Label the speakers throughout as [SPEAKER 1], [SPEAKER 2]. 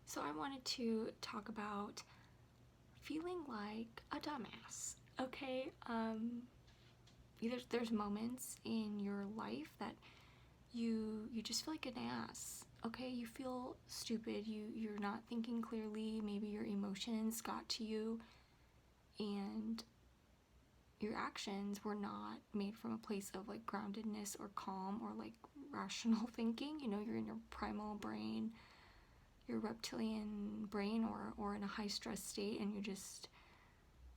[SPEAKER 1] So I wanted to talk about feeling like a dumbass. Okay, there's moments in your life that you just feel like an ass. Okay, you feel stupid. You're not thinking clearly. Maybe your emotions got to you, and your actions were not made from a place of like groundedness or calm or like rational thinking. You know, you're in your primal brain, your reptilian brain, or in a high stress state, and you just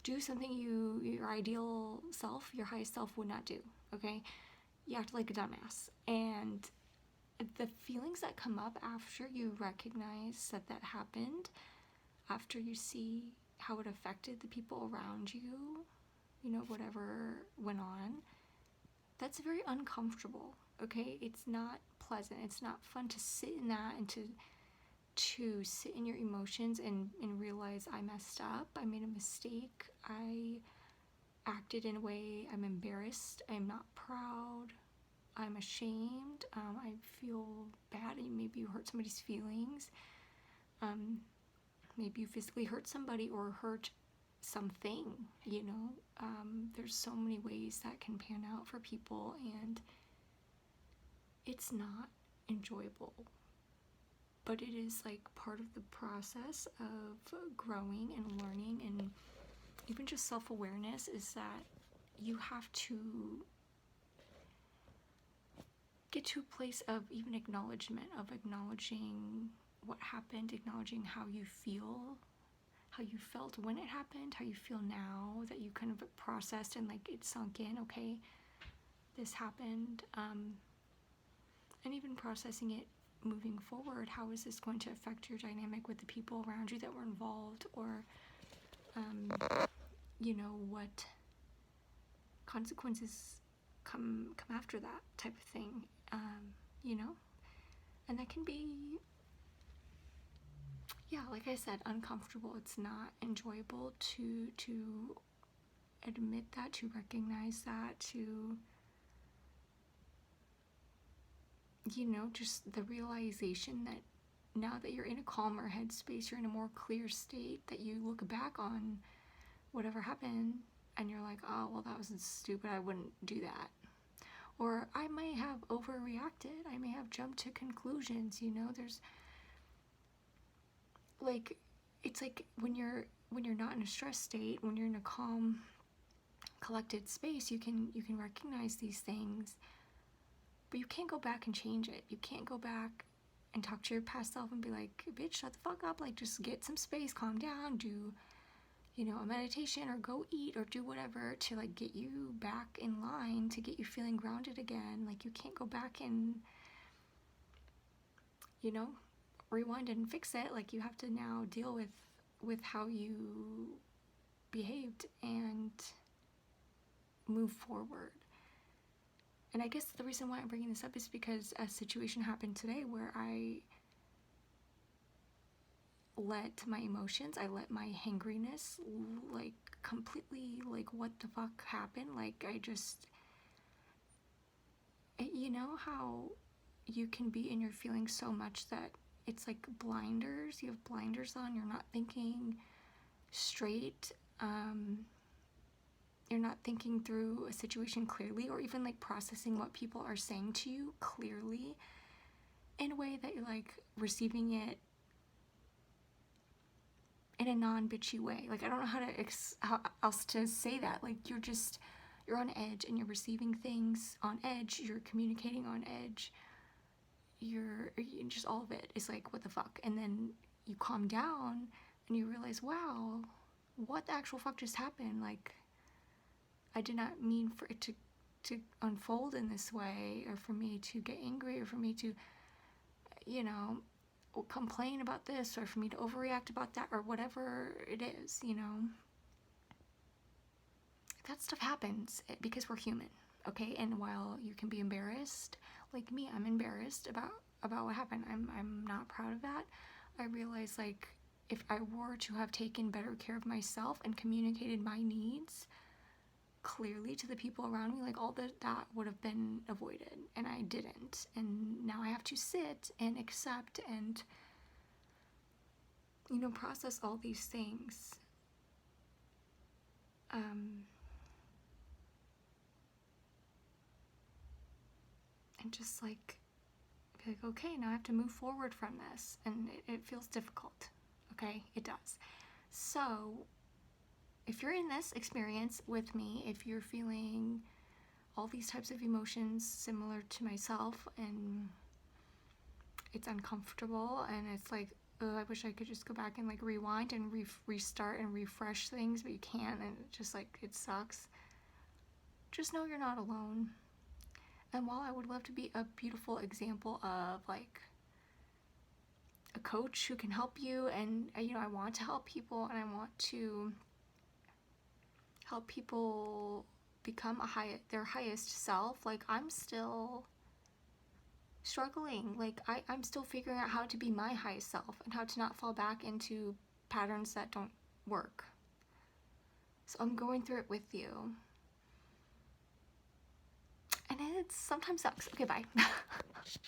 [SPEAKER 1] do something your ideal self, your highest self would not do. Okay, you act like a dumbass, and the feelings that come up after you recognize that happened, after you see how it affected the people around you, you know, whatever went on, that's very uncomfortable. Okay, it's not pleasant, it's not fun to sit in that and to sit in your emotions and realize I messed up, I made a mistake, I acted in a way, I'm embarrassed, I'm not proud, I'm ashamed, I feel bad, and maybe you hurt somebody's feelings, maybe you physically hurt somebody or hurt something, you know. There's so many ways that can pan out for people, and it's not enjoyable. But it is like part of the process of growing and learning, and even just self-awareness is that you have to get to a place of even acknowledgement, of acknowledging what happened, acknowledging how you feel, how you felt when it happened, how you feel now that you kind of processed and like it sunk in, okay, this happened, and even processing it moving forward. How is this going to affect your dynamic with the people around you that were involved, or you know, what consequences come after that type of thing, you know. And that can be, yeah, like I said, uncomfortable. It's not enjoyable to admit that, to recognize that, to, you know, just the realization that now that you're in a calmer headspace, you're in a more clear state, that you look back on whatever happened and you're like, oh, well, that was stupid, I wouldn't do that. Or I may have overreacted, I may have jumped to conclusions, you know. There's like, it's like when you're not in a stress state, when you're in a calm, collected space, you can recognize these things, but you can't go back and change it. You can't go back and talk to your past self and be like, bitch, shut the fuck up, like just get some space, calm down, do, you know, a meditation or go eat or do whatever to like get you back in line, to get you feeling grounded again. Like you can't go back and, you know, rewind and fix it. Like you have to now deal with how you behaved and move forward. And I guess the reason why I'm bringing this up is because a situation happened today where I let my emotions, I let my hangriness, like completely, like what the fuck happened, like I just, you know how you can be in your feelings so much that it's like blinders, you have blinders on, you're not thinking straight, you're not thinking through a situation clearly, or even like processing what people are saying to you clearly in a way that you're like receiving it in a non-bitchy way. Like I don't know how else to say that. Like you're on edge and you're receiving things on edge, you're communicating on edge, you're just, all of it is like, what the fuck. And then you calm down and you realize, wow, what the actual fuck just happened? Like I did not mean for it to unfold in this way, or for me to get angry, or for me to, you know, complain about this, or for me to overreact about that, or whatever it is, you know. That stuff happens because we're human, okay? And while you can be embarrassed, like me, I'm embarrassed about what happened. I'm not proud of that. I realize, like, if I were to have taken better care of myself and communicated my needs clearly to the people around me, like all that would have been avoided, and I didn't. And now I have to sit and accept and process all these things. And just like, be like, okay, now I have to move forward from this. And it feels difficult. Okay, it does. So if you're in this experience with me, if you're feeling all these types of emotions similar to myself, and it's uncomfortable, and it's like, oh, I wish I could just go back and like rewind and restart and refresh things, but you can't, and it just like, it sucks. Just know you're not alone. And while I would love to be a beautiful example of like a coach who can help you, and I want to help people, and I want to help people become their highest self, like I'm still struggling. Like I'm still figuring out how to be my highest self and how to not fall back into patterns that don't work. So I'm going through it with you. And it sometimes sucks. Okay, bye.